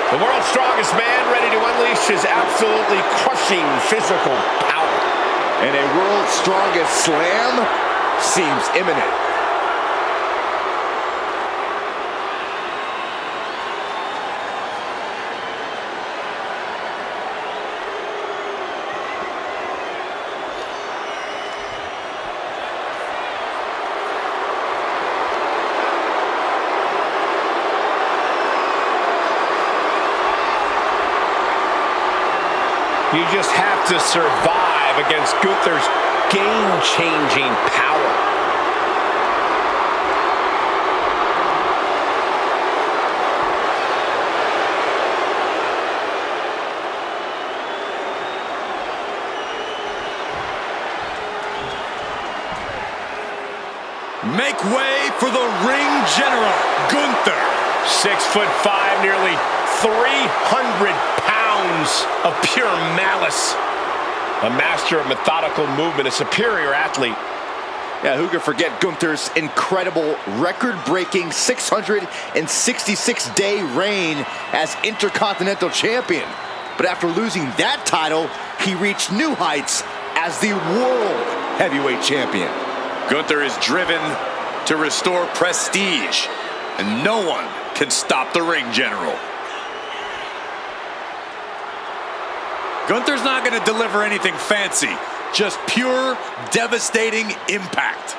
The world's strongest man ready to unleash his absolutely crushing physical power. And a world's strongest slam seems imminent. You just have to survive against Gunther's game-changing power. Make way for the ring general, Gunther. 6'5", nearly 300 pounds of pure malice. A master of methodical movement, a superior athlete. Yeah, who could forget Gunther's incredible record-breaking 666-day reign as Intercontinental Champion. But after losing that title, he reached new heights as the World Heavyweight Champion. Gunther is driven to restore prestige, and no one can stop the ring general. Gunther's not going to deliver anything fancy, just pure, devastating impact.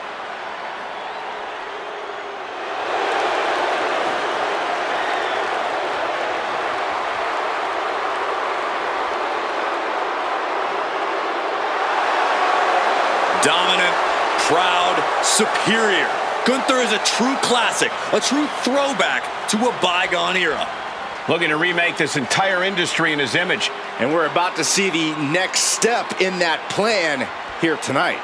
Dominant, proud, superior. Gunther is a true classic, a true throwback to a bygone era. Looking to remake this entire industry in his image. And we're about to see the next step in that plan here tonight.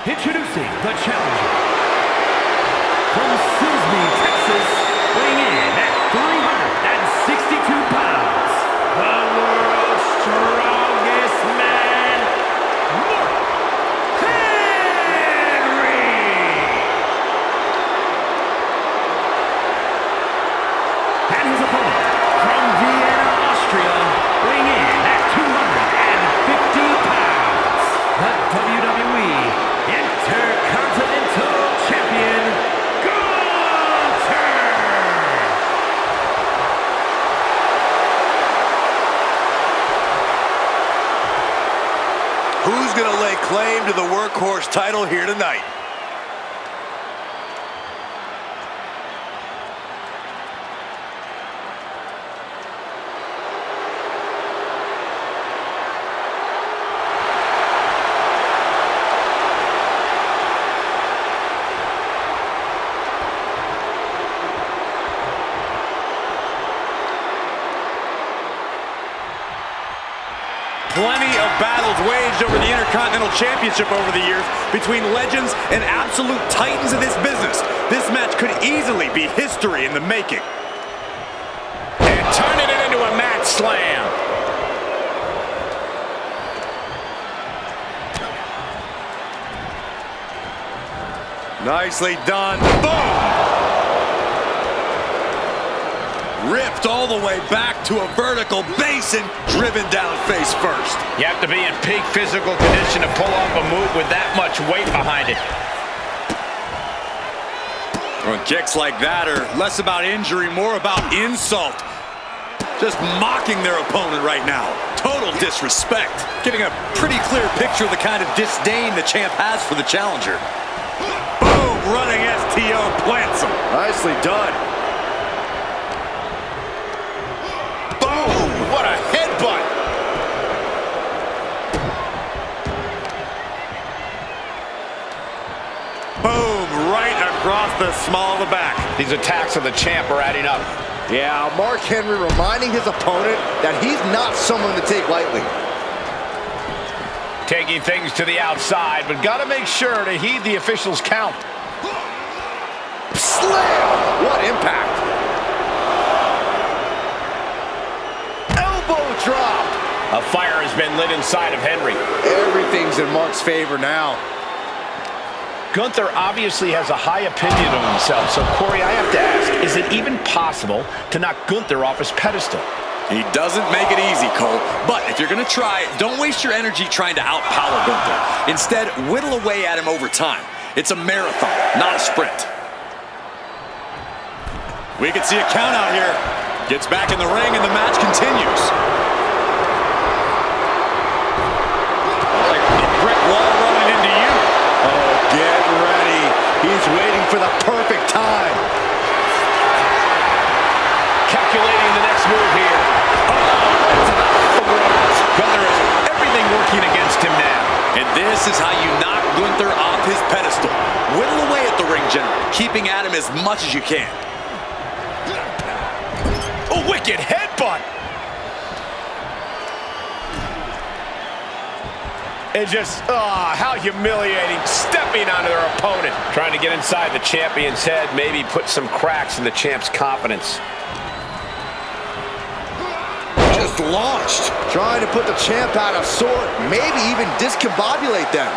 Introducing the challenger from Summerslam, Texas, weighing in at 362 pounds, the world's strongest man, Mark Henry. And his opponent from Vienna, Austria, weighing in at 250 pounds, the WWE Intercontinental Champion, Gunther! Who's going to lay claim to the workhorse title here tonight? Plenty of battles waged over the Intercontinental Championship over the years between legends and absolute titans of this business. This match could easily be history in the making. And turning it into a mat slam. Nicely done. Boom! Ripped all the way back to a vertical basin, driven down face first. You have to be in peak physical condition to pull off a move with that much weight behind it. Well, kicks like that are less about injury, more about insult. Just mocking their opponent right now. Total disrespect. Giving a pretty clear picture of the kind of disdain the champ has for the challenger. Boom! Running STO plants him. Nicely done. What a headbutt! Boom! Right across the small of the back. These attacks of the champ are adding up. Yeah, Mark Henry reminding his opponent that he's not someone to take lightly. Taking things to the outside, but got to make sure to heed the officials' count. Slam! What impact! A fire has been lit inside of Henry. Everything's in Mark's favor now. Gunther obviously has a high opinion of himself, so Corey, I have to ask, is it even possible to knock Gunther off his pedestal? He doesn't make it easy, Cole. But if you're going to try, don't waste your energy trying to outpower Gunther. Instead, whittle away at him over time. It's a marathon, not a sprint. We can see a count out here. Gets back in the ring and the match continues. Like a brick wall running into you. Oh, get ready. He's waiting for the perfect time. Calculating the next move here. Gunther has everything working against him now. And this is how you knock Gunther off his pedestal. Whittle away at the ring general, keeping at him as much as you can. A wicked headbutt. It's just, how humiliating. Stepping onto their opponent. Trying to get inside the champion's head, maybe put some cracks in the champ's confidence. Just launched. Trying to put the champ out of sort, maybe even discombobulate them.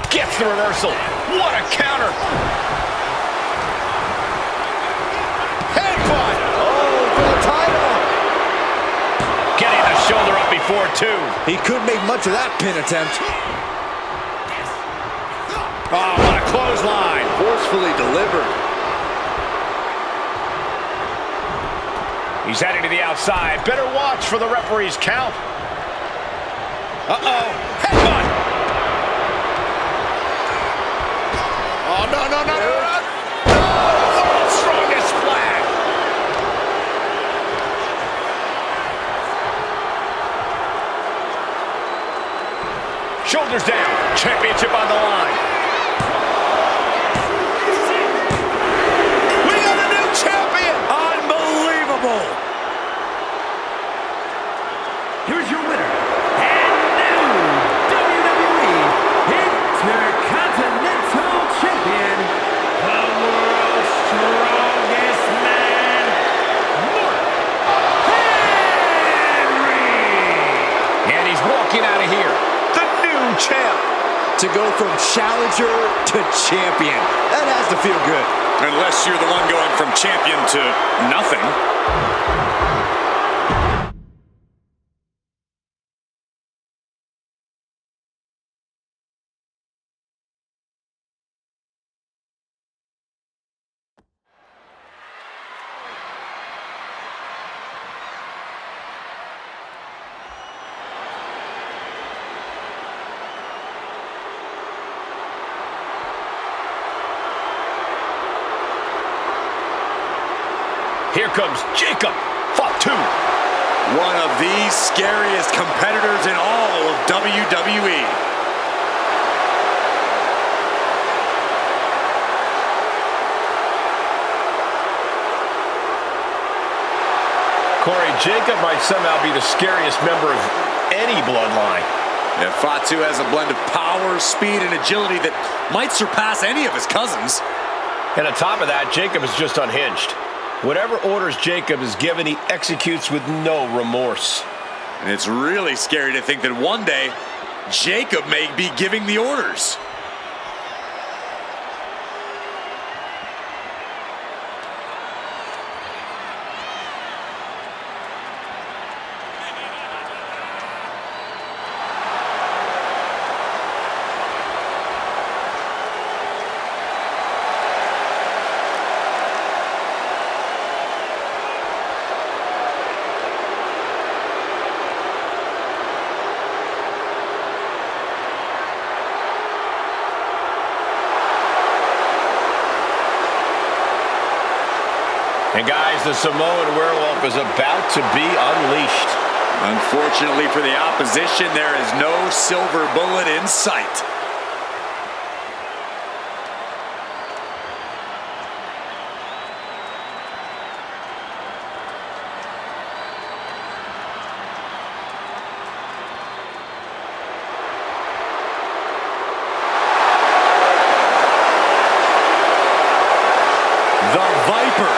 Gets the reversal. What a counter. Headbutt. Oh, for the title. Getting the shoulder up before two. He couldn't make much of that pin attempt. Oh, what a clothesline. Forcefully delivered. He's heading to the outside. Better watch for the referee's count. Uh-oh. Headbutt. Oh, no, no, no, no, no. No, world's strongest flag. Shoulders down. Championship on the line. We got a new champion. Unbelievable. Here's your winner, and new WWE Intercontinental Champion, the world's strongest man, Mark Henry. And he's walking out of here. The new champ. To go from challenger to champion. That has to feel good. Unless you're the one going from champion to nothing. Here comes Jacob. Fought two. One of the scariest competitors in all of WWE. Corey, Jacob might somehow be the scariest member of any bloodline. Yeah, Fatu has a blend of power, speed, and agility that might surpass any of his cousins. And on top of that, Jacob is just unhinged. Whatever orders Jacob is given, he executes with no remorse. And it's really scary to think that one day, Jacob may be giving the orders. And guys, the Samoan werewolf is about to be unleashed. Unfortunately for the opposition, there is no silver bullet in sight. The Viper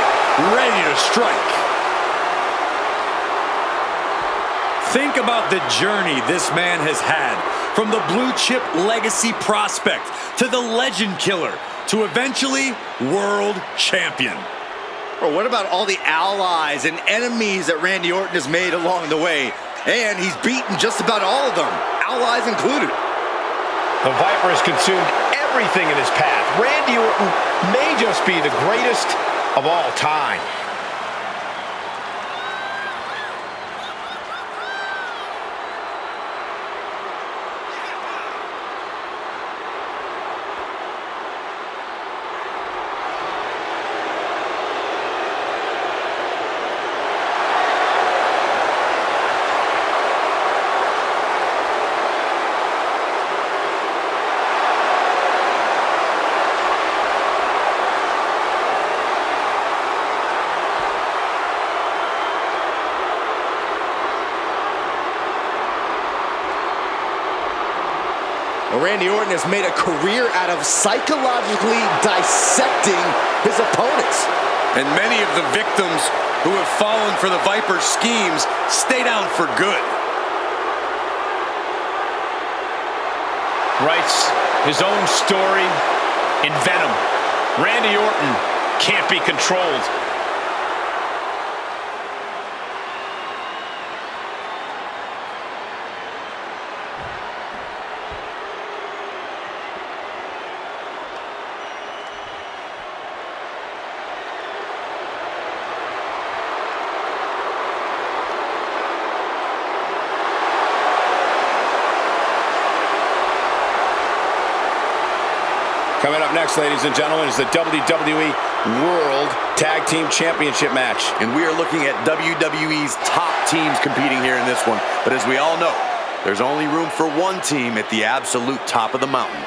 a strike. Think about the journey this man has had. From the blue chip legacy prospect to the legend killer to eventually world champion. Or what about all the allies and enemies that Randy Orton has made along the way? And he's beaten just about all of them, allies included. The Viper has consumed everything in his path. Randy Orton may just be the greatest of all time. Randy Orton has made a career out of psychologically dissecting his opponents. And many of the victims who have fallen for the Viper's schemes stay down for good. Writes his own story in Venom. Randy Orton can't be controlled. Coming up next, ladies and gentlemen, is the WWE World Tag Team Championship match. And we are looking at WWE's top teams competing here in this one. But as we all know, there's only room for one team at the absolute top of the mountain.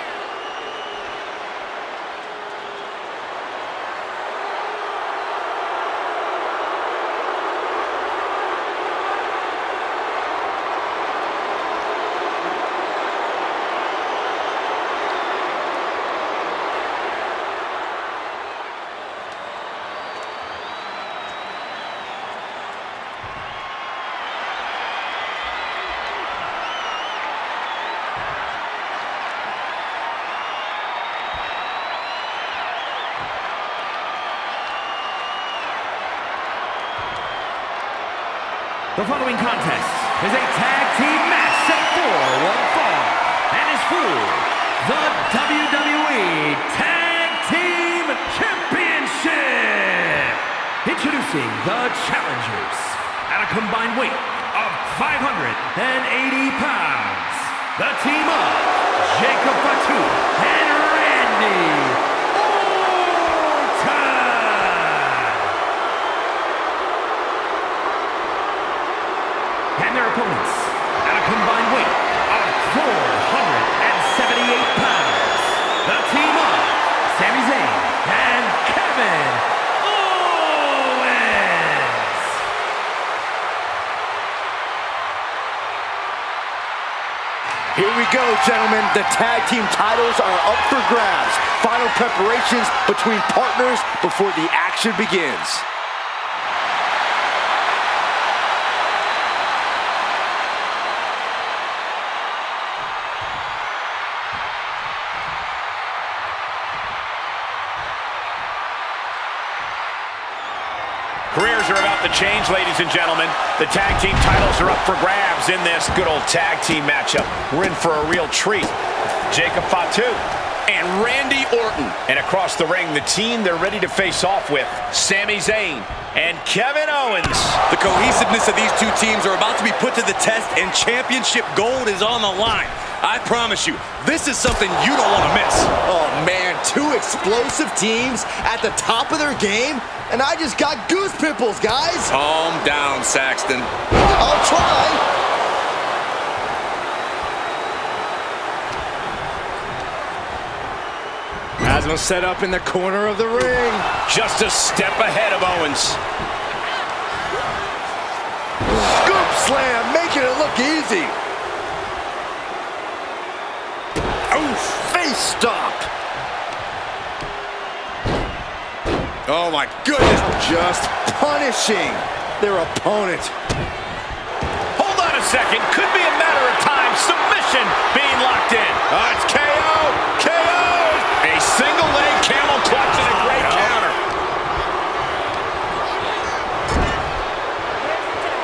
The following contest is a tag team match set for one fall and is for the WWE Tag Team Championship. Introducing the challengers at a combined weight of 580 pounds. The team of Jacob Fatu and Randy and their opponents at a combined weight of 478 pounds. The team of Sami Zayn and Kevin Owens. Here we go, gentlemen. The tag team titles are up for grabs. Final preparations between partners before the action begins. Careers are about to change, ladies and gentlemen. The tag team titles are up for grabs in this good old tag team matchup. We're in for a real treat. Jacob Fatu and Randy Orton. And across the ring, the team they're ready to face off with, Sami Zayn and Kevin Owens. The cohesiveness of these two teams are about to be put to the test, and championship gold is on the line. I promise you, this is something you don't want to miss. Oh man, two explosive teams at the top of their game, and I just got goose pimples, guys. Calm down, Saxton. I'll try. Has him set up in the corner of the ring. Just a step ahead of Owens. Scoop slam, making it look easy. Oh, face stop. Oh my goodness. Just punishing their opponent. Hold on a second. Could be a matter of time. Submission being locked in. It's KO. KO. A single leg camel clutch and a great counter.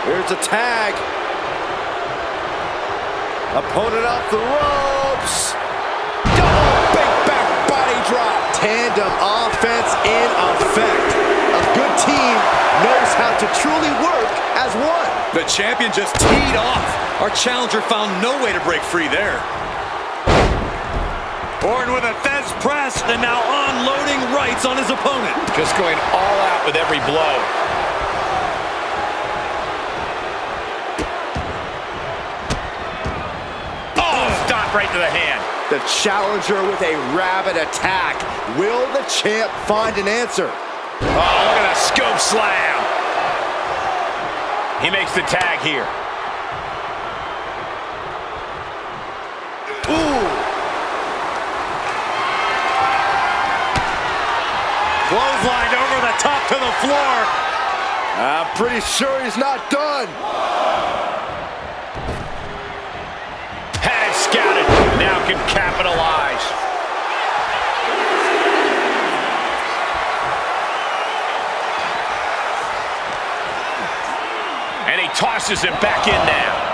Here's a tag. Opponent off the ropes. Double big back body drop. Tandem offense in effect. A good team knows how to truly work as one. The champion just teed off. Our challenger found no way to break free there. Orton with a Fez press and now unloading rights on his opponent. Just going all out with every blow. Right to the hand. The challenger with a rabid attack. Will the champ find an answer? Oh, look at that scope slam. He makes the tag here. Ooh. Clothesline over the top to the floor. I'm pretty sure he's not done. Scouted, now can capitalize. And he tosses it back in now.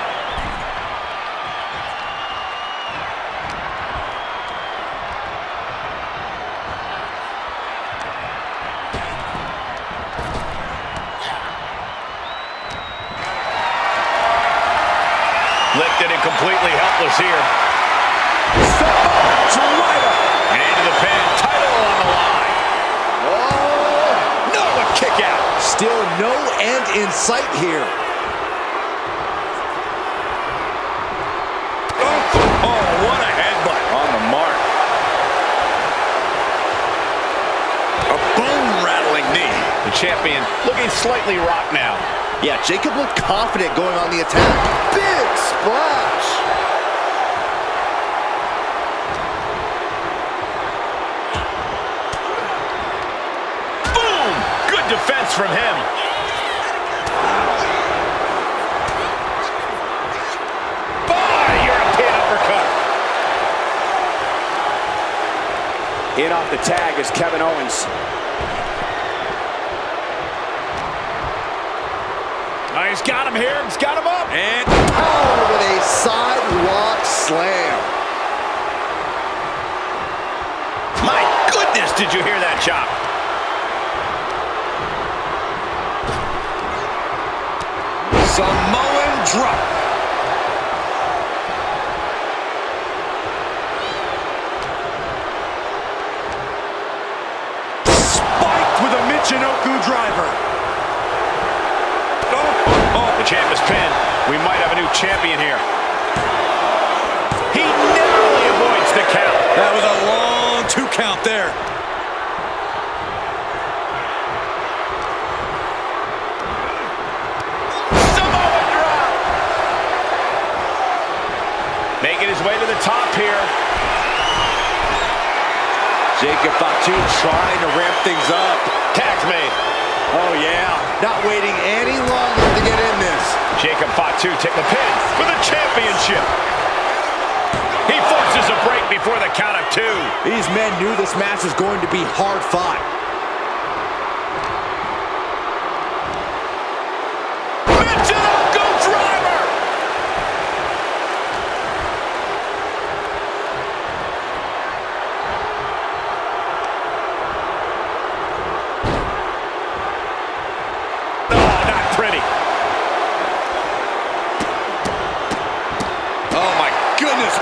Lifted and completely helpless here. And into the pin, title on the line. Oh, no, a kick out. Still no end in sight here. Oh, what a headbutt. On the mark. A bone-rattling knee. The champion looking slightly rocked now. Yeah, Jacob looked confident going on the attack. Big splash. Boom! Good defense from him. European uppercut. In off the tag is Kevin Owens. He's got him here. He's got him up. And power with a sidewalk slam. My goodness, did you hear that chop? Samoan drop. Spiked with a Michinoku driver. The champ is pinned. We might have a new champion here. He narrowly avoids the count. That was a long 2 count there. Samoan drop. Making his way to the top here. Jacob Fatu trying to ramp things up. Tag's made. Oh, yeah. Not waiting any longer to get in this. Jacob Fatu take the pin for the championship. He forces a break before the count of 2. These men knew this match was going to be hard fought. Michinoku driver.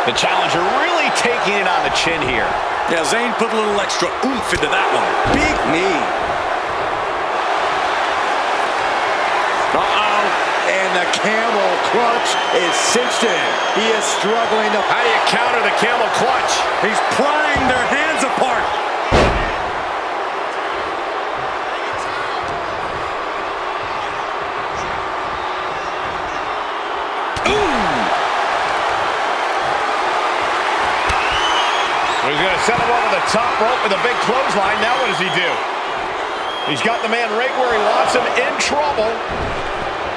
The challenger really taking it on the chin here. Yeah, Zayn put a little extra oomph into that one. Big knee. Uh-oh. And the camel clutch is cinched in. He is struggling to... How do you counter the camel clutch? He's prying their hands apart. He's going to set him over the top rope with a big clothesline. Now what does he do? He's got the man right where he wants him, in trouble.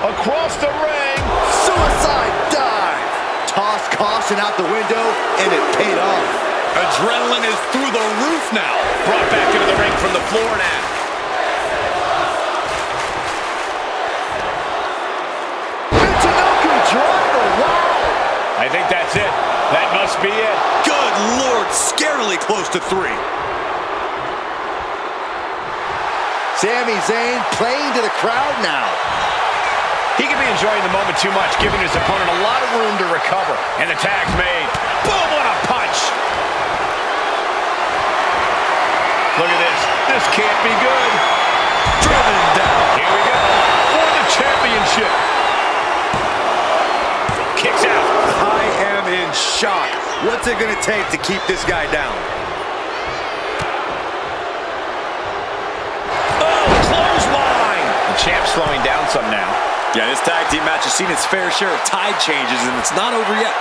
Across the ring. Suicide dive. Toss caution out the window, and it paid off. Adrenaline is through the roof now. Brought back into the ring from the floor now. Michinoku driver, wow. I think that's it. That must be it. Good Lord, scarily close to 3. Sami Zayn playing to the crowd now. He could be enjoying the moment too much, giving his opponent a lot of room to recover. And the tag's made. Boom, what a punch. Look at this. This can't be good. Driven down. Here we go. For the championship. Kicks out. I am in shock. What's it going to take to keep this guy down? Oh, clothesline. The champ's slowing down some now. Yeah, this tag team match has seen its fair share of tide changes, and it's not over yet.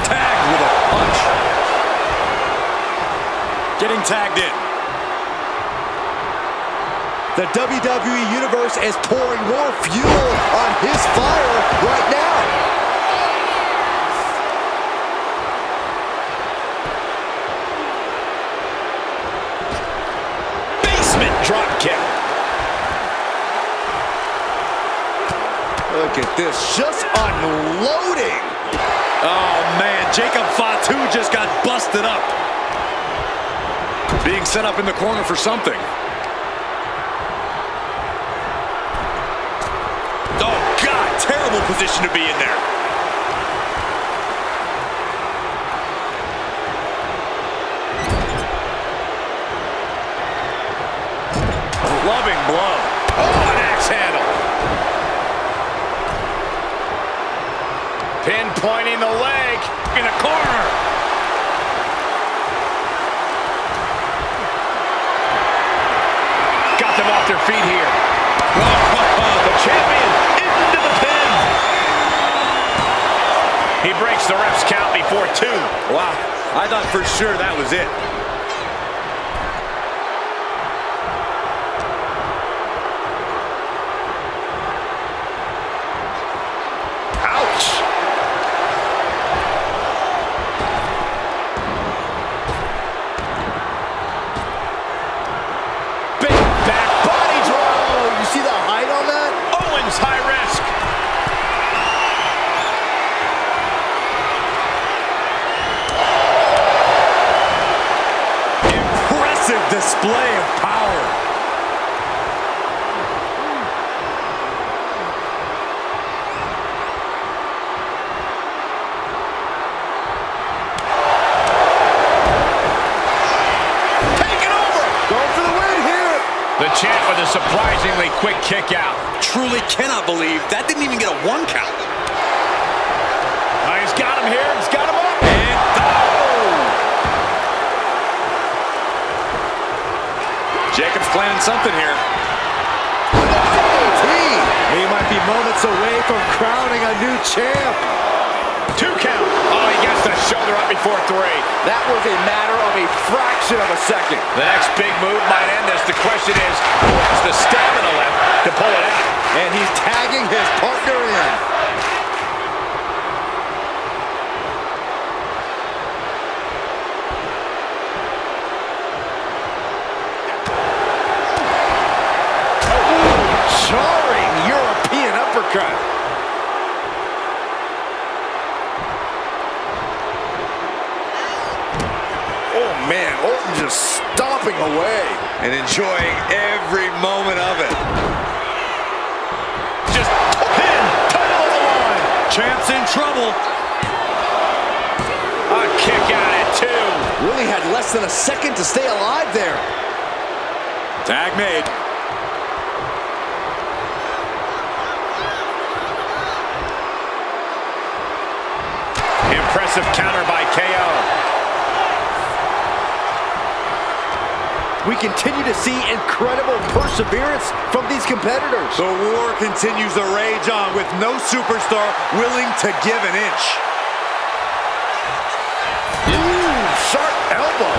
Tagged with a punch. Getting tagged in. The WWE Universe is pouring more fuel on his fire right now. Basement drop kick. Look at this, just unloading. Oh, man, Jacob Fatu just got busted up. Being set up in the corner for something. Oh, God, terrible position to be in there. Loving blow. Oh, an axe handle. Pinpointing the leg in a corner. Got them off their feet here. The champion into the pin. He breaks the ref's count before 2. Wow, I thought for sure that was it. High risk. Impressive display of power. Taking over. Going for the win here. The champ with a surprisingly quick kick out. Truly cannot believe that didn't even get a 1 count. He's got him here. He's got him up. And Jacob's planning something here. He might be moments away from crowning a new champ. 2 count. Oh, he gets the shoulder up before 3. That was a matter of a fraction of a second. The next big move might end this. The question is, who has the stamina left to pull it out? And he's tagging his partner in. Jarring European uppercut. Oh man, Orton just stomping away And enjoying every moment of it. Just pin, title on the line. Champ's in trouble. A kick out at 2. really had less than a second to stay alive there. Tag made. Impressive counter by KO. We continue to see incredible perseverance from these competitors. The war continues to rage on with no superstar willing to give an inch. Ooh, sharp elbow.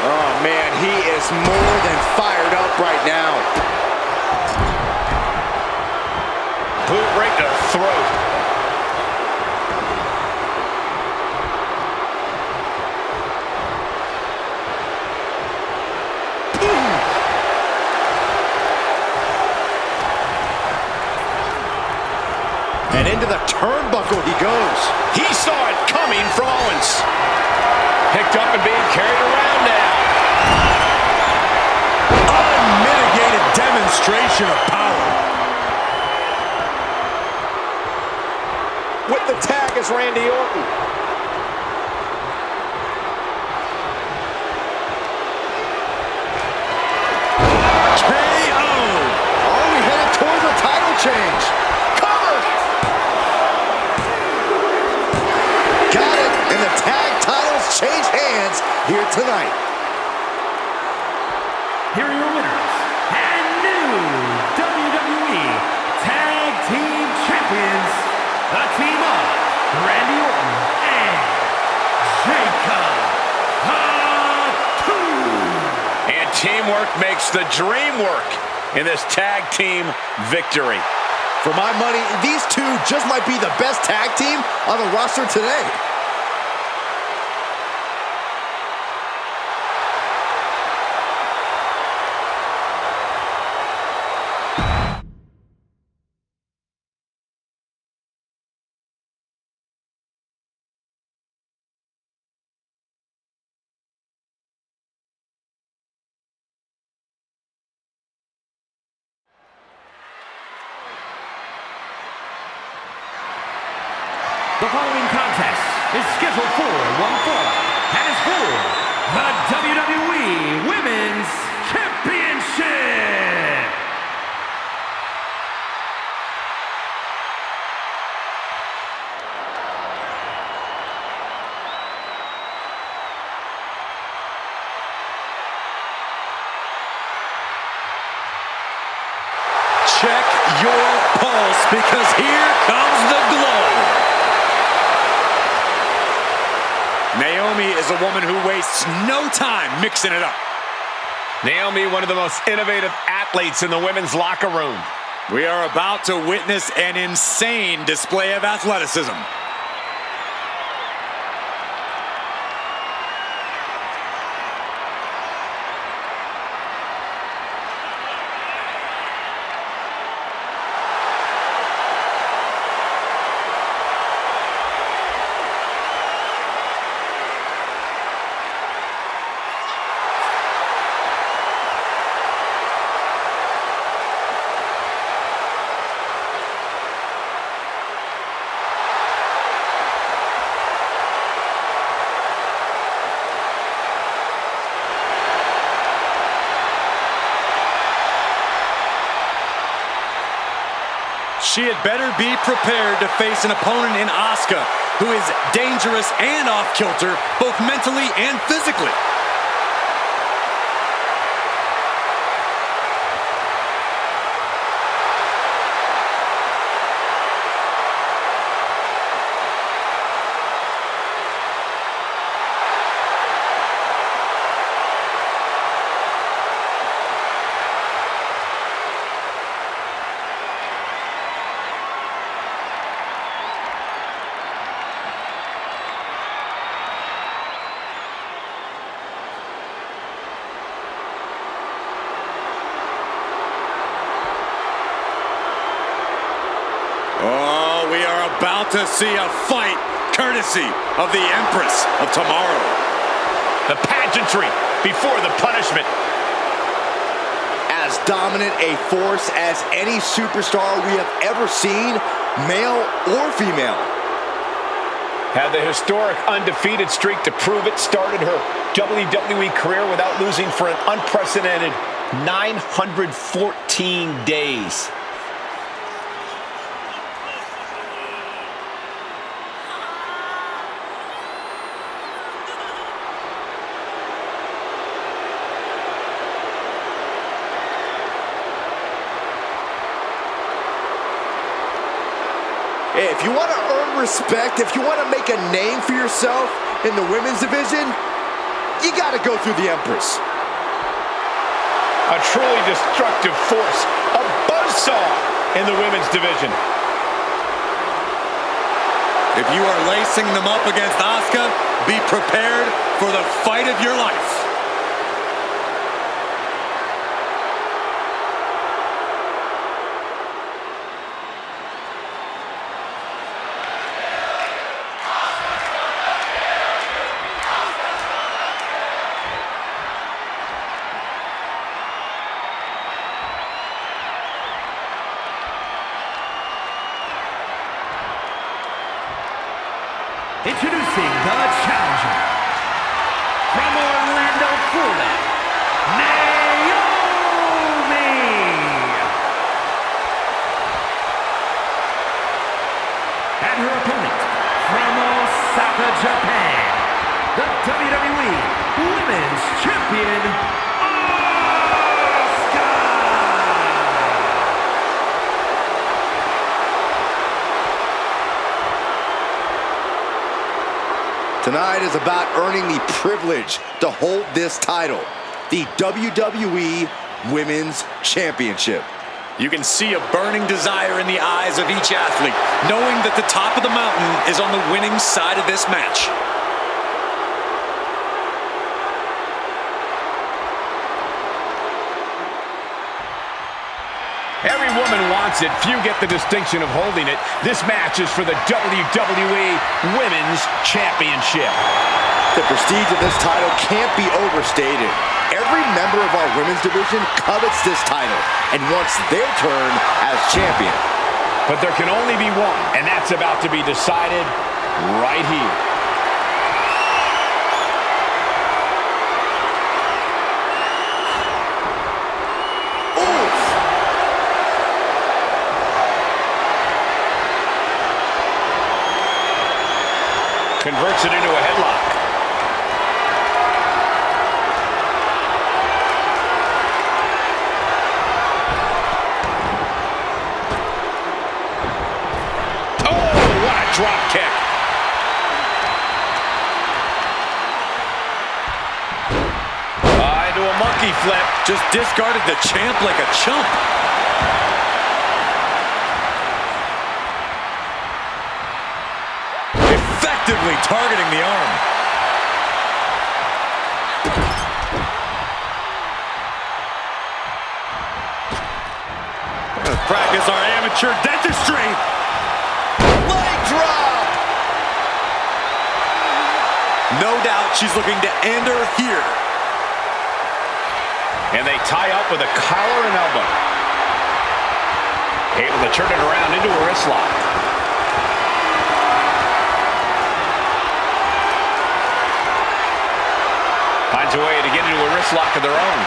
Oh, man, he is more than fired up right now. Boot right to the throat. And into the turnbuckle he goes. He saw it coming from Owens. Picked up and being carried around now. Unmitigated demonstration of power. With the tag is Randy Orton. KO. Are we headed towards a title change? Cover! Got it, and the tag titles change hands here tonight. Here are your winners and new WWE Tag Team Champions, the team of Randy Orton and Jacob Fatu. And teamwork makes the dream work in this tag team victory. For my money, these two just might be the best tag team on the roster today. The following contest is scheduled for one fall and is for the WWE Women's Championship. Check your pulse, because here comes the glow. Naomi is a woman who wastes no time mixing it up. Naomi, one of the most innovative athletes in the women's locker room. We are about to witness an insane display of athleticism. She had better be prepared to face an opponent in Asuka who is dangerous and off-kilter, both mentally and physically. Oh, we are about to see a fight courtesy of the Empress of Tomorrow. The pageantry before the punishment. As dominant a force as any superstar we have ever seen, male or female. Had the historic undefeated streak to prove it, started her WWE career without losing for an unprecedented 914 days. Hey, if you want to earn respect, if you want to make a name for yourself in the women's division, you gotta go through the Empress. A truly destructive force, a buzzsaw in the women's division. If you are lacing them up against Asuka, be prepared for the fight of your life. Introducing the challenger from Orlando, Florida, Naomi. And her opponent from Osaka, Japan, the WWE Women's Champion, Tonight is about earning the privilege to hold this title, the WWE Women's Championship. You can see a burning desire in the eyes of each athlete, knowing that the top of the mountain is on the winning side of this match. Every woman wants it. Few get the distinction of holding it. This match is for the WWE Women's Championship. The prestige of this title can't be overstated. Every member of our women's division covets this title and wants their turn as champion. But there can only be one, and that's about to be decided right here. Converts it into a headlock. Oh, what a drop kick. Into a monkey flip. Just discarded the champ like a chump. Effectively targeting the arm. Let's practice our amateur dentistry. Leg drop! No doubt she's looking to end her here. And they tie up with a collar and elbow. Able to turn it around into a wrist lock. Finds a way to get into a wrist lock of their own.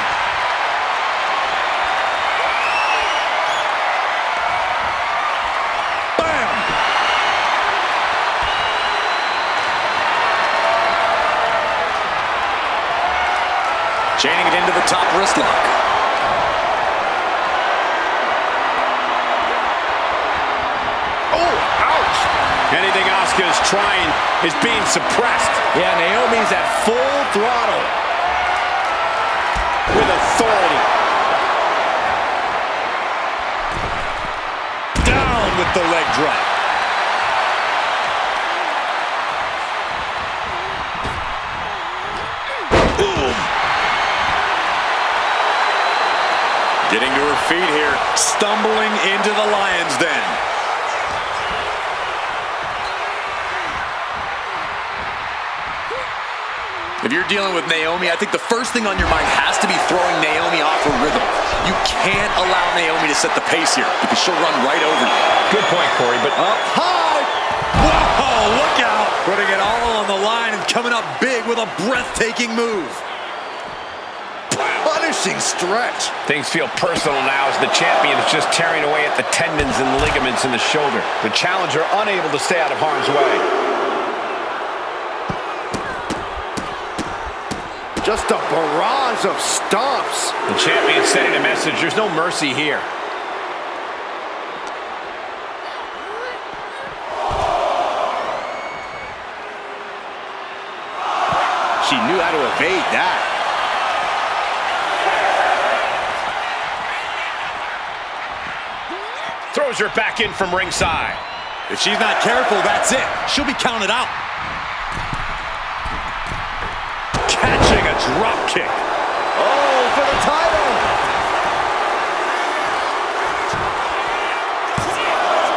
Bam! Chaining it into the top wrist lock. Oh, ouch! Anything Asuka is trying is being suppressed. Yeah, Naomi's at full throttle. With authority. Down with the leg drop. Boom. Getting to her feet here, stumbling into the lion's den. If you're dealing with Naomi, I think the first thing on your mind has to be throwing Naomi off her rhythm. You can't allow Naomi to set the pace here because she'll run right over you. Good point, Corey, but Up high! Whoa, look out! Putting it all on the line and coming up big with a breathtaking move. Punishing stretch. things feel personal now as the champion is just tearing away at the tendons and ligaments in the shoulder. The challenger unable to stay out of harm's way. Just a barrage of stomps. The champion sending a message, there's no mercy here. She knew how to to evade that. Throws her back in from ringside. If she's not careful, that's it. She'll be counted out. Catching a drop kick. Oh, for the title.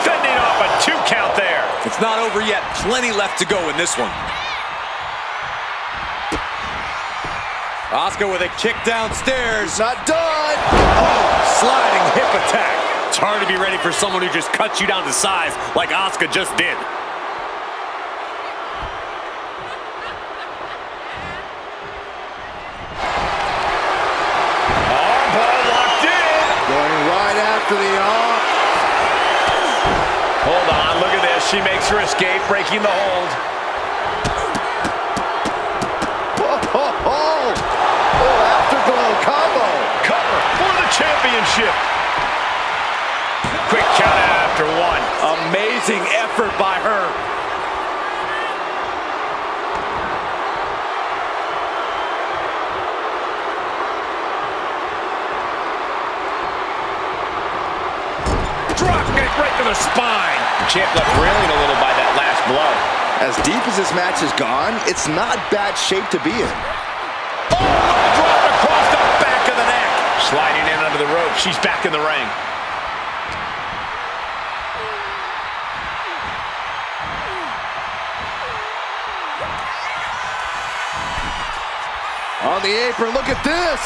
Fending off a 2 count there. It's not over yet. Plenty left to go in this one. Asuka with a kick downstairs. Not done. Oh, sliding hip attack. It's hard to be ready for someone who just cuts you down to size like Asuka just did. Armbar locked in. Going right after the arm. Hold on, look at this. She makes her escape, breaking the hold. Oh, afterglow combo. Cover for the championship. Quick count after 1. Amazing effort by her. Drop kick right to the spine. The champ left reeling a little by that last blow. As deep as this match has gone, it's not bad shape to be in. Oh, drop across the back of the neck. Sliding in under the rope. She's back in the ring. On the apron, look at this.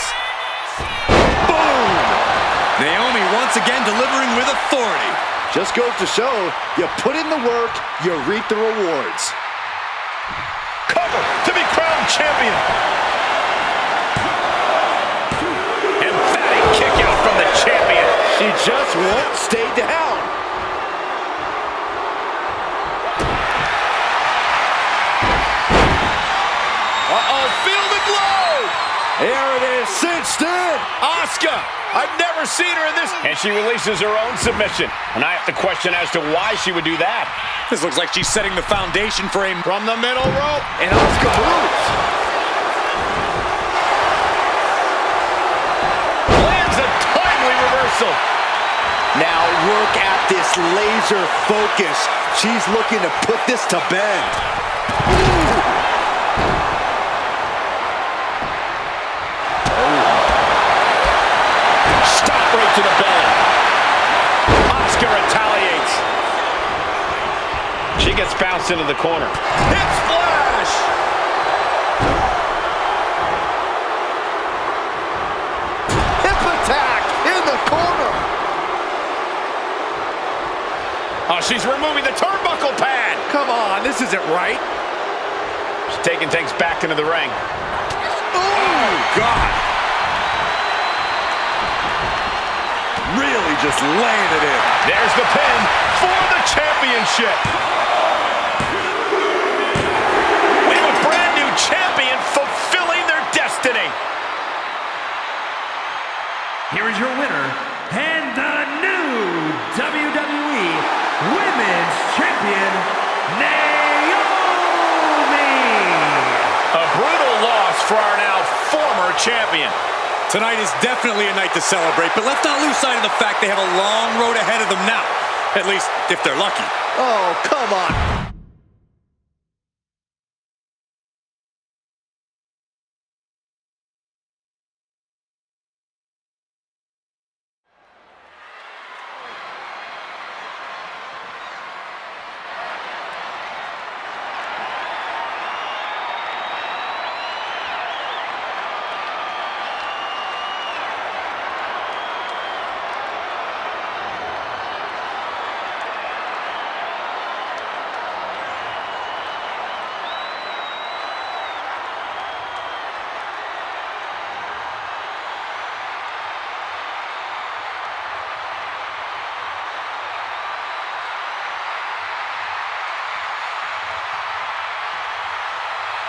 Boom! Naomi once again delivering with authority. Just goes to show, you put in the work, you reap the rewards. Cover to be crowned champion. Emphatic kick out from the champion. She just won't stay down. Uh-oh, feel the glow. There it is, cinched in. Asuka, I've never seen her in this. And she releases her own submission. And I have to question as to why she would do that. This looks like she's setting the foundation for a From the middle rope. And Asuka moves. Lands a timely reversal. Now look at this laser focus. She's looking to put this to bed. Stop right to the belly. Asuka retaliates. She gets bounced into the corner. Hip splash. Hip attack in the corner. Oh, she's removing the turnbuckle pad. Come on, this isn't right. She's taking things back into the ring. Oh, God. Really just laying it in. There's the pin for the championship. We have a brand new champion fulfilling their destiny. Here is your winner, and the new WWE Women's Champion, Naomi! A brutal loss for our now former champion. Tonight is definitely a night to celebrate, but let's not lose sight of the fact they have a long road ahead of them now. At least, if they're lucky. Oh, come on.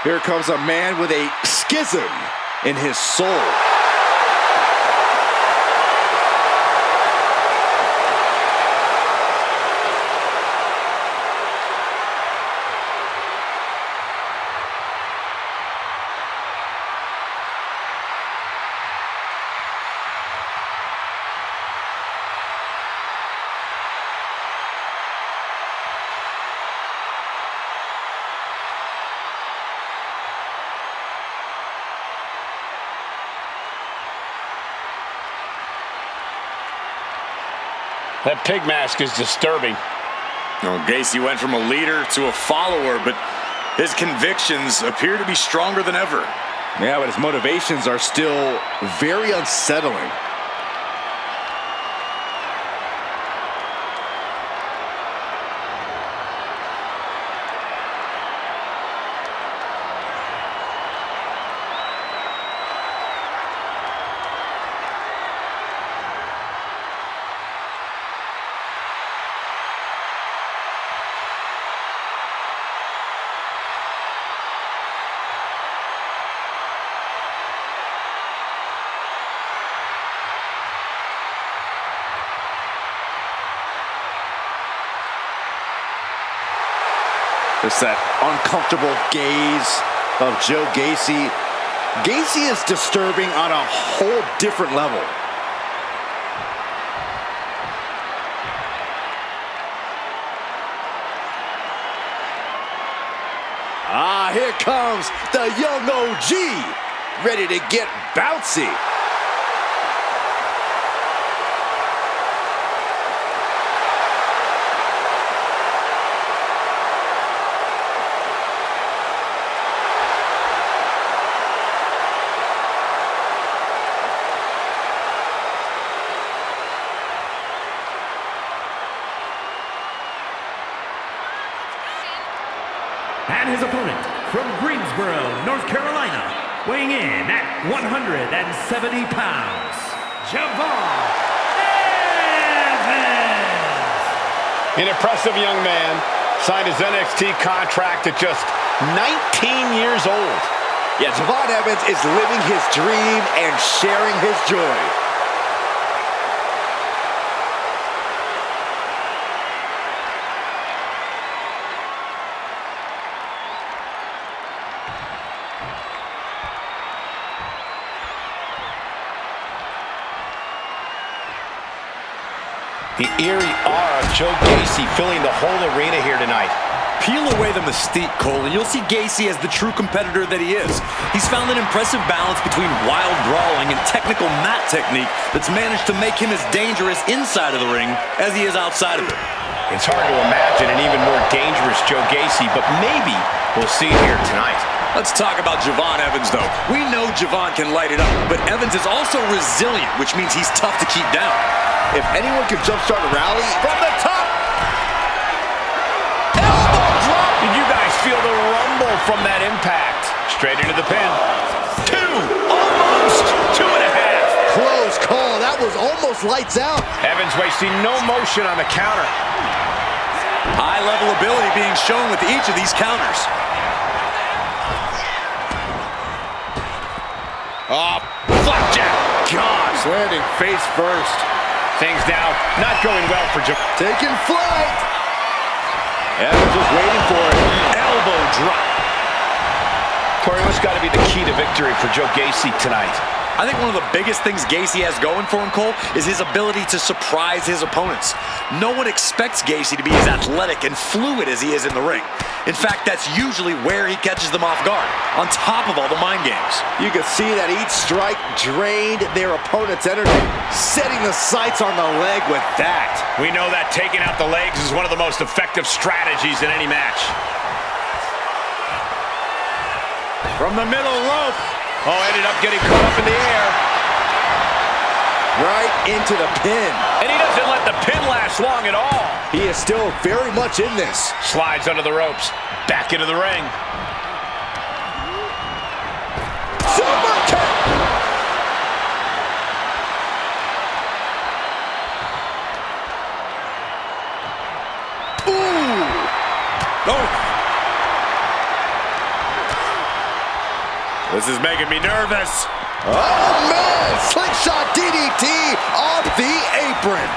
Here comes a man with a schism in his soul. That pig mask is disturbing. Well, Gacy went from a leader to a follower, but his convictions appear to be stronger than ever. Yeah, but his motivations are still very unsettling. Just that uncomfortable gaze of Joe Gacy. Gacy is disturbing on a whole different level. Ah, here comes the young OG, ready to get bouncy. And his opponent from Greensboro, North Carolina, weighing in at 170 pounds, Javon Evans. An impressive young man, signed his NXT contract at just 19 years old. Yeah, Javon Evans is living his dream and sharing his joy. The eerie aura of Joe Gacy filling the whole arena here tonight. Peel away the mystique, Cole, and you'll see Gacy as the true competitor that he is. He's found an impressive balance between wild brawling and technical mat technique that's managed to make him as dangerous inside of the ring as he is outside of it. It's hard to imagine an even more dangerous Joe Gacy, but maybe we'll see it here tonight. Let's talk about Javon Evans, though. We know Javon can light it up, but Evans is also resilient, which means he's tough to keep down. If anyone can jumpstart a rally From the top! Elbow drop! Did you guys feel the rumble from that impact? Straight into the pin. Two! Almost! 2.5! close call. That was almost lights out. Evans wasting no motion on the counter. High-level ability being shown with each of these counters. Oh, flapjack! Gosh, Landing face first. things now not going well for Joe. Taking flight. Evans was waiting for it. Elbow drop. Corey, what's got to be the key to victory for Joe Gacy tonight? I think one of the biggest things Gacy has going for him, Cole, is his ability to surprise his opponents. No one expects Gacy to be as athletic and fluid as he is in the ring. In fact, that's usually where he catches them off guard, on top of all the mind games. You can see that each strike drained their opponent's energy, setting the sights on the leg with that. We know that taking out the legs is one of the most effective strategies in any match. From the middle rope. Oh, ended up getting caught up in the air. Right into the pin. And he doesn't let the pin last long at all. He is still very much in this. Slides under the ropes, back into the ring. Super kick. Ooh. Oh. This is making me nervous. Oh, man. Slingshot DDT off the apron.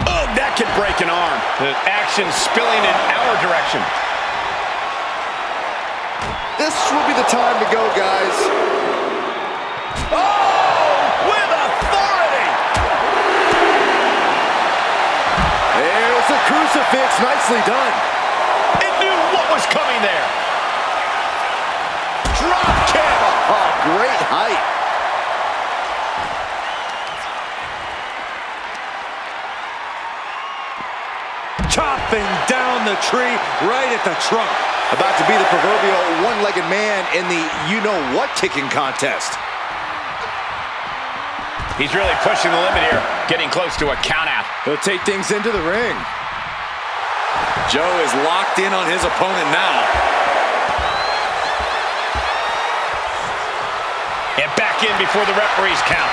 Oh, that could break an arm. The action spilling in our direction. This will be the time to go, guys. Oh, with authority. There's the crucifix. Nicely done. It knew what was coming there. Drop kick. Oh, great height. the tree right at the trunk. About to be the proverbial one-legged man in the you-know-what kicking contest. He's really pushing the limit here, getting close to a count-out. He'll take things into the ring. Joe is locked in on his opponent now. And back in before the referees count.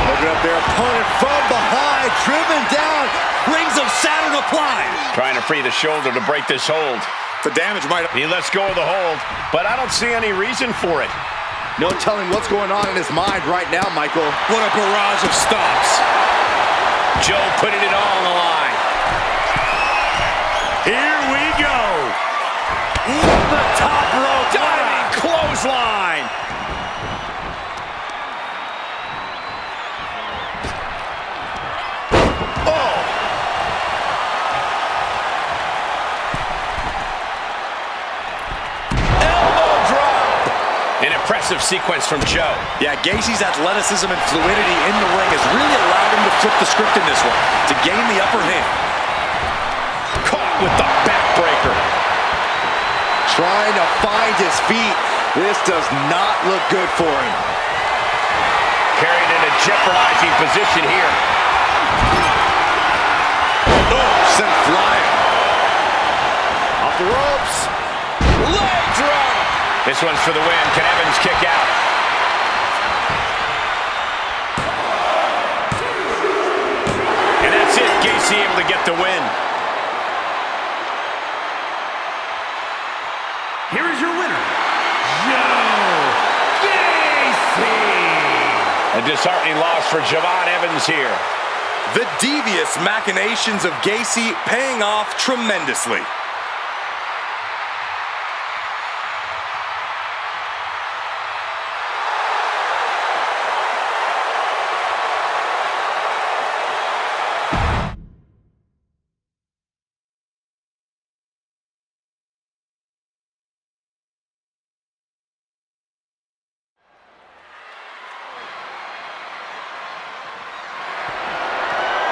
Looking up their opponent from behind, driven down, Rings of Saturn applied. Trying to free the shoulder to break this hold. The damage might have... He lets go of the hold, but I don't see any reason for it. no telling what's going on in his mind right now, Michael. What a barrage of stops. Joe putting it all on the line. Here we go. The top rope. Diving clothesline. Impressive sequence from Joe. Yeah, Gacy's athleticism and fluidity in the ring has really allowed him to flip the script in this one, to gain the upper hand. Caught with the backbreaker. Trying to find his feet. This does not look good for him. Carried in a jeopardizing position here. Oh, sent flying. Off the ropes. Leg drop. This one's for the win. Can Evans kick out? And that's it. Gacy able to get the win. Here is your winner, Joe Gacy. A disheartening loss for Javon Evans here. The devious machinations of Gacy paying off tremendously.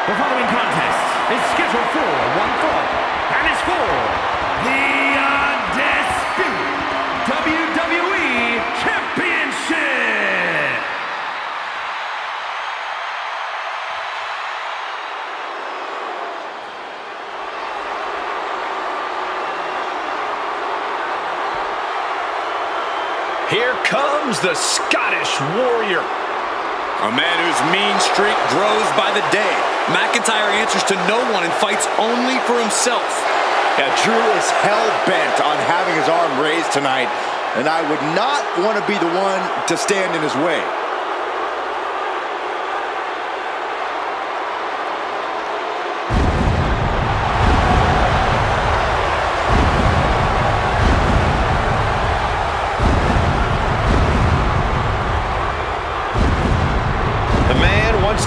The following contest is scheduled for one fall, and is for the Undisputed WWE Championship. Here comes the Scottish Warrior. A man whose mean streak grows by the day. McIntyre answers to no one and fights only for himself. Yeah, Drew is hell-bent on having his arm raised tonight, and I would not want to be the one to stand in his way.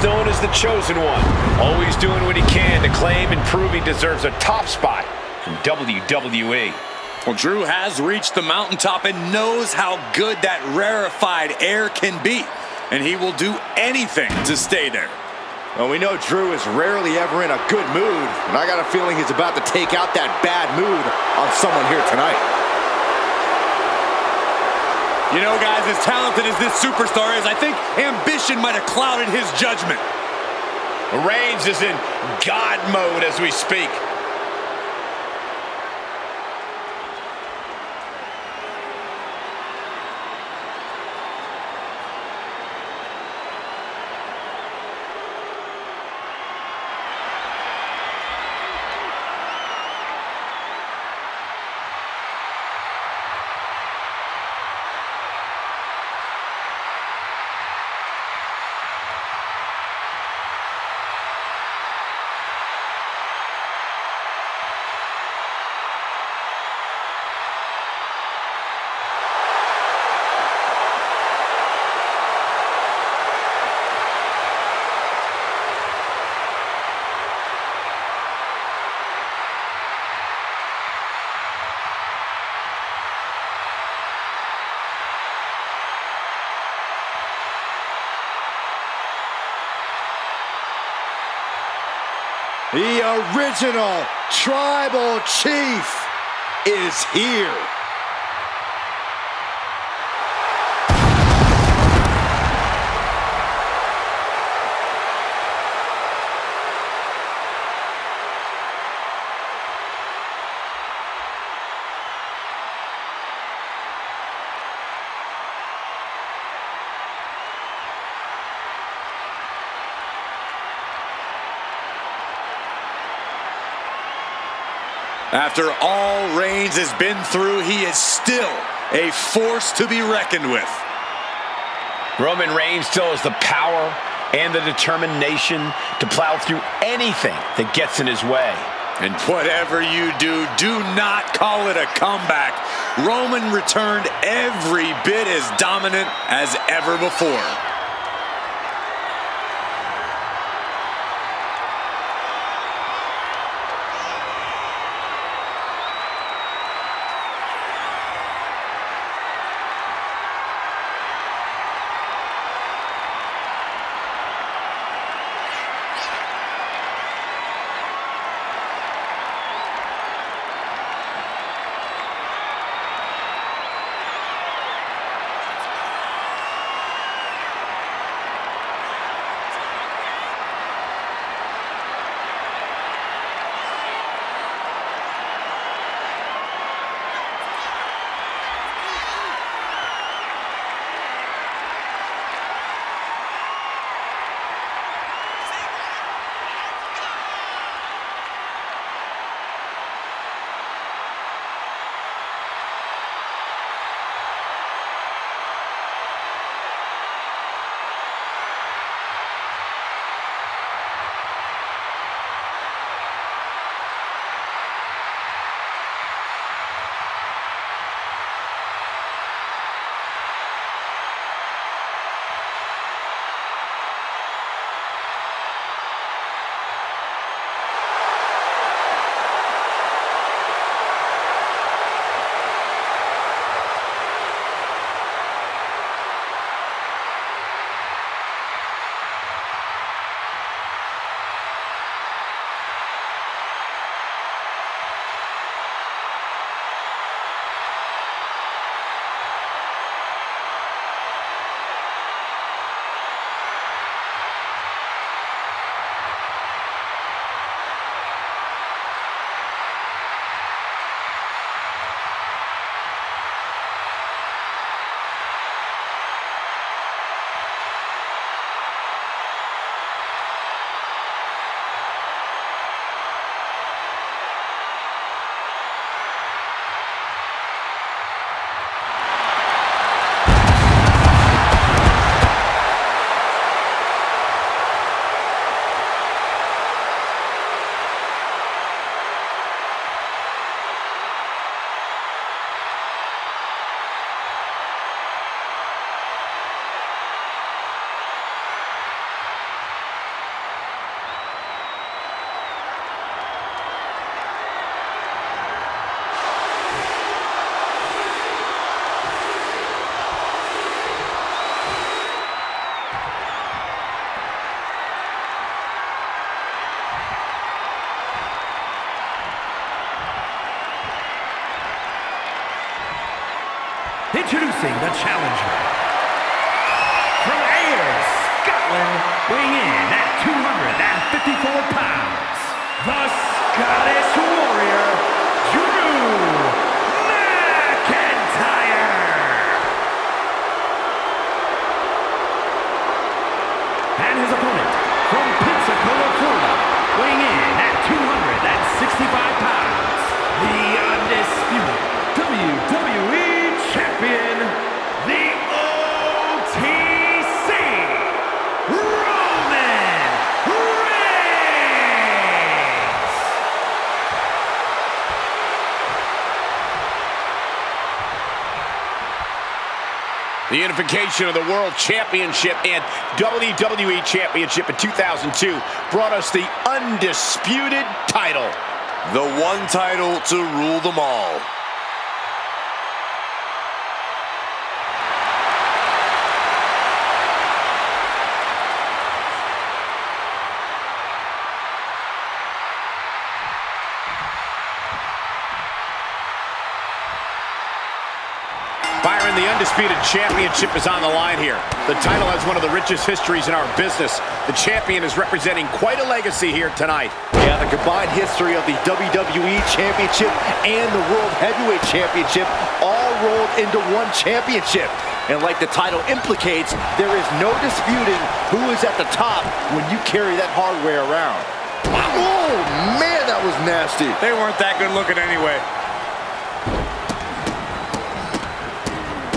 Known as the Chosen One, always doing what he can to claim and prove he deserves a top spot in WWE. Well, Drew has reached the mountaintop and knows how good that rarefied air can be, and he will do anything to stay there. Well, we know Drew is rarely ever in a good mood, and I got a feeling he's about to take out that bad mood on someone here tonight. You know, guys, as talented as this superstar is, I think ambition might have clouded his judgment. Reigns is in God mode as we speak. The original Tribal Chief is here. After all Reigns has been through, he is still a force to be reckoned with. Roman Reigns still has the power and the determination to plow through anything that gets in his way. And whatever you do, do not call it a comeback. Roman returned every bit as dominant as ever before. Introducing the challenger. From Ayr, Scotland, weighing in at 254 pounds, the Scottish Warrior, Drew McIntyre. And his opponent, from Pensacola, Florida, weighing in at 265 pounds, the undisputed WWE Champion, the OTC, Roman Reigns. The unification of the World Championship and WWE Championship in 2002 brought us the undisputed title. The one title to rule them all. Byron, the undisputed championship is on the line here. The title has one of the richest histories in our business. The champion is representing quite a legacy here tonight. Yeah, the combined history of the WWE Championship and the World Heavyweight Championship all rolled into one championship. And like the title implicates, there is no disputing who is at the top when you carry that hardware around. Oh, man, that was nasty. They weren't that good looking anyway.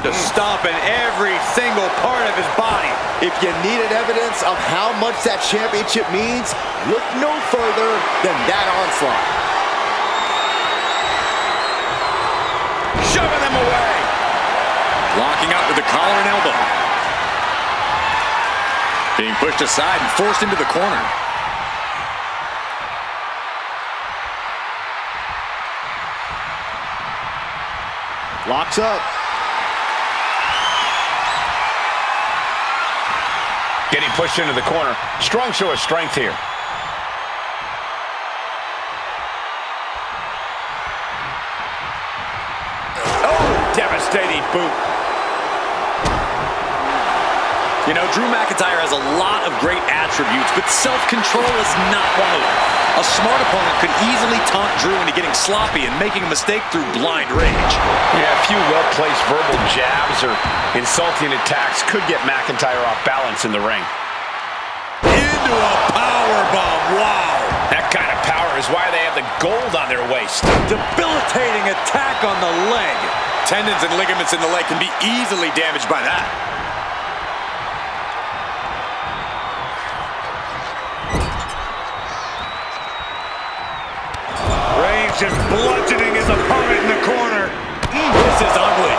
Just stomping every single part of his body. If you needed evidence of how much that championship means, look no further than that onslaught. Shoving them away. Locking out with the collar and elbow. Being pushed aside and forced into the corner. Locks up. Getting pushed into the corner. Strong show of strength here. Oh, devastating boot. You know, Drew McIntyre has a lot of great attributes, but self-control is not one of them. A smart opponent could easily taunt Drew into getting sloppy and making a mistake through blind rage. Yeah, a few well-placed verbal jabs or insulting attacks could get McIntyre off balance in the ring. Into a powerbomb, wow! That kind of power is why they have the gold on their waist. Debilitating attack on the leg. Tendons and ligaments in the leg can be easily damaged by that. Reigns just bludgeoning his opponent in the corner. This is ugly.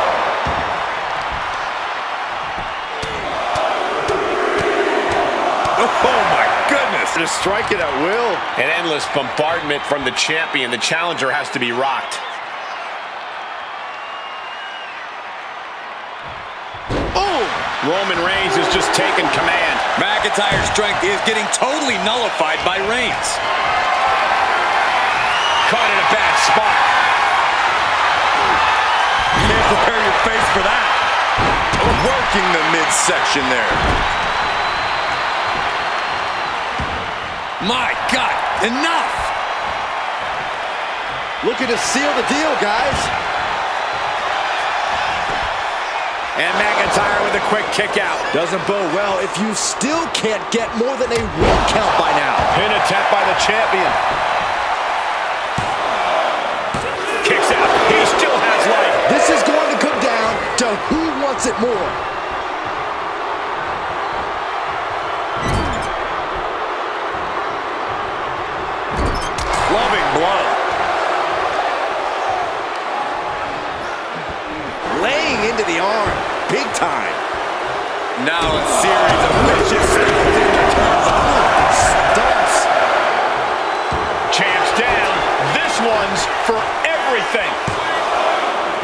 Oh my goodness. Just strike it at will. An endless bombardment from the champion. The challenger has to be rocked. Oh! Roman Reigns has just taken command. McIntyre's strength is getting totally nullified by Reigns. Caught in a bad spot. Can't prepare your face for that. Working the midsection there. My God, enough! Looking to seal the deal, guys. And McIntyre with a quick kick out. Doesn't bode well if you still can't get more than a 1 count by now. Pin attempt by the champion. Kicks out. He still has life. This is going to come down to who wants it more. Loving blow. Laying into the arm. Big time. Now a series of vicious Stunts. Champ's down. This one's for everything.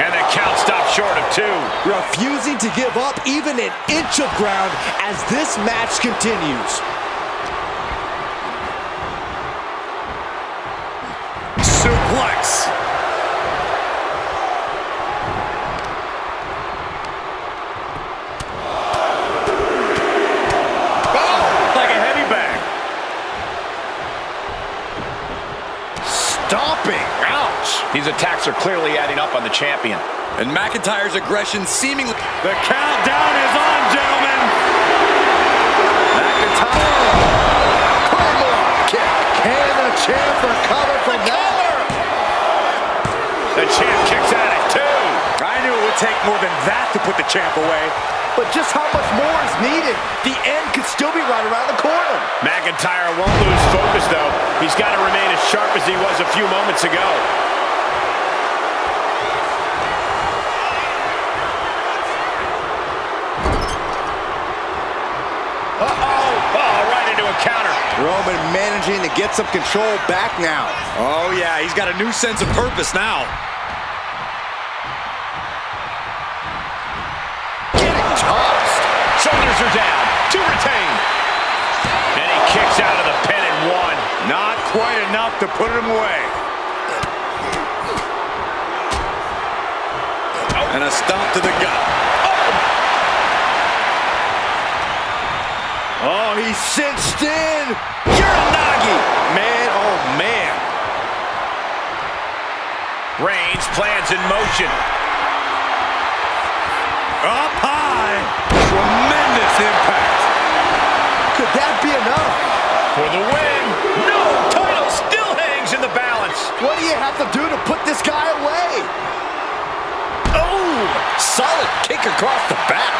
And the count stops short of 2. Refusing to give up even an inch of ground as this match continues. suplex. Like a heavy bag. Stomping. Ouch. These attacks are clearly adding up on the champion. And McIntyre's aggression seemingly... The countdown is on, gentlemen. McIntyre. Claymore kick. Can the champ recover from that? The champ kicks at it, too. I knew it would take more than that to put the champ away. But just how much more is needed? The end could still be right around the corner. McIntyre won't lose focus, though. He's got to remain as sharp as he was a few moments ago. Counter. Roman managing to get some control back now. Oh, yeah, he's got a new sense of purpose now. Getting tossed. Shoulders are down. To retain. And he kicks out of the pin and 1. Not quite enough to put him away. Oh, And a stomp to the gut. Oh, he's cinched in. Uranagi. Man, oh man. Reigns plans in motion. Up high. Tremendous impact. Could that be enough? For the win. No! Title still hangs in the balance. What do you have to do to put this guy away? Oh! Solid kick across the back.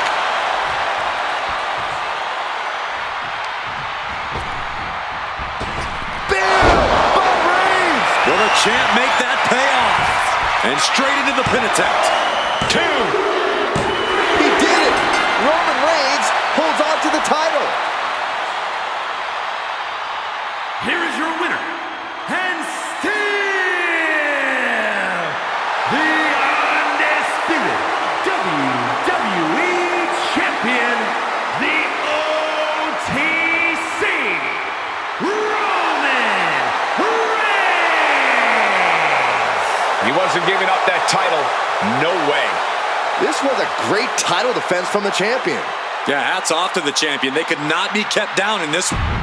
Will the champ make that pay off? And straight into the pin attempt. 2. He did it! Roman Reigns holds on to the title. Here is your winner, and still the undisputed WWE Champion, the OTC, Roman Reigns. He wasn't giving up that title. No way. This was a great title defense from the champion. Yeah, hats off to the champion. They could not be kept down in this one.